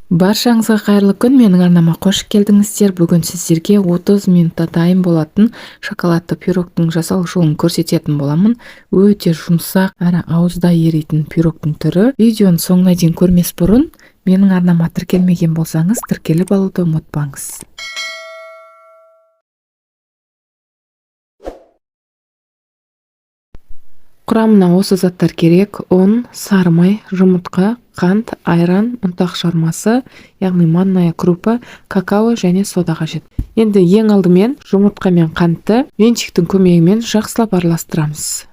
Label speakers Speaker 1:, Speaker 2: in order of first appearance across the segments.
Speaker 1: Баршаңызға қайырлы күн. Менің арнама қош келдіңіздер. Бүгін сіздерге 30 минутта дайын болатын шоколадты пирогтың жасалу жолын көрсететін боламын. Өте жұмсақ әрі ауызда еритін пирогтың түрі. Видеоны соңына дейін көрмес бұрын менің арнама тіркелмеген болсаңыз, тіркеліп алуды ұмытпаңыз. Құрамына осы заттар керек: ұн, сары май, жұмыртқа, қант, айран, ұнтақ жармасы, яғни манная крупа, какао және сода қажет. Енді ең алдымен жұмыртқа мен қантты венчиктің көмегімен жақсылап араластырамыз.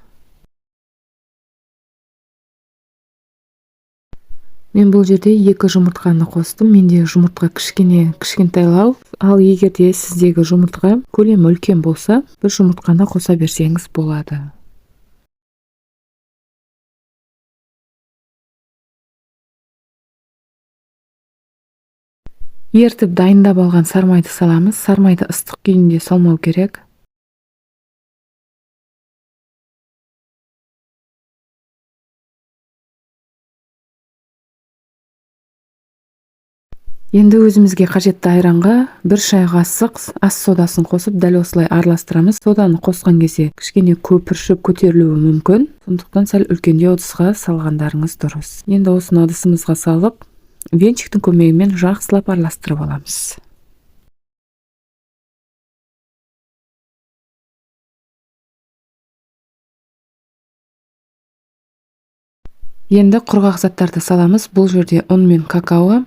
Speaker 1: Мен бұл жерде 2 жұмыртқаны қостым. Мендегі жұмыртқа кішкентайлау, ал егерде сіздегі жұмыртқа көлемі үлкен болса, бір жұмыртқаны қоса берсеңіз болады. Ертіп дайындап алған сармайды саламыз. Сармайды ыстық күйінде салмау керек. Енді өзімізге қажетті айранға 1 шай қасық ас содасын қосып, дәл осылай араластырамыз. Соданы қосқан кезде кішкене көпіршіп көтерілуі мүмкін. Сондықтан сәл үлкендеу ыдысқа салғандарыңыз дұрыс. Енді осыны ыдысымызға салып, венчиктің көмегімен жақсылап араластырып аламыз. Енді құрғақ заттарды саламыз. Бұл жерде ұн мен какао.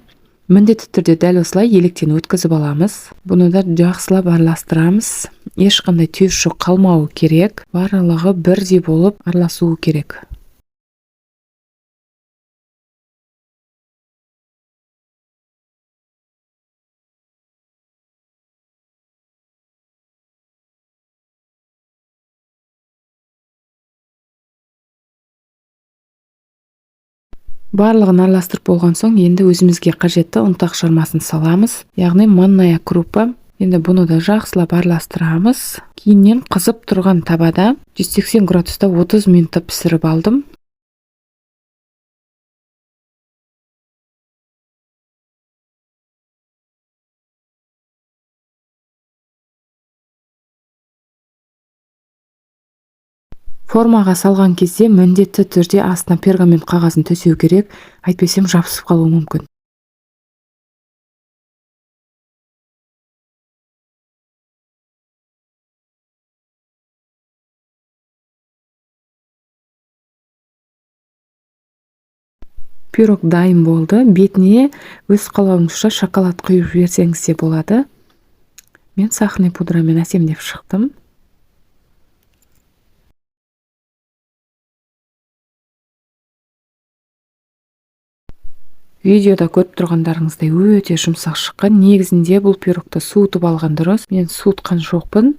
Speaker 1: Міндетті түрде дәл осылай електен өткізіп аламыз. Бұны да жақсылап араластырамыз. Ешқандай түйіршік қалмауы керек. Барлығы бірдей болып араласуы керек. Барлығын араластырып болған соң, енді өзімізге қажетті ұнтақ жармасын саламыз, яғни манная крупа. Енді бұны да жақсылап араластырамыз. Кейіннен қызып тұрған табада 180 градуста 30 минутта пісіріп алдым. Формаға салған кезде міндетті түрде астына пергамент қағазын төсеу керек, әйтпесем жабысып қалуы мүмкін. Пирог дайын болды. Бетіне өз қалауыңызша шоколад құйып жіберсеңіз де болады. Мен сахарный пудрамен әсемдеп шықтым. Видеода көріп тұрғандарыңыздай өте жұмсақ шыққан. Негізінде бұл пирогты суытып алған дұрыс. Мен суытқан жоқпын.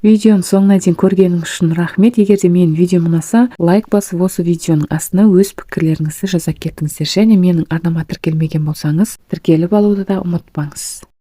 Speaker 1: Видеоны соңына дейін көргеніңіз үшін рахмет. Егерде мен видеом ұнаса, лайк басып, осы видеоның астына өз пікірлеріңізді жаза кетіңіздер. Және менің арнама тіркелмеген болсаңыз, тіркеліп алуды да ұмытпаңыз.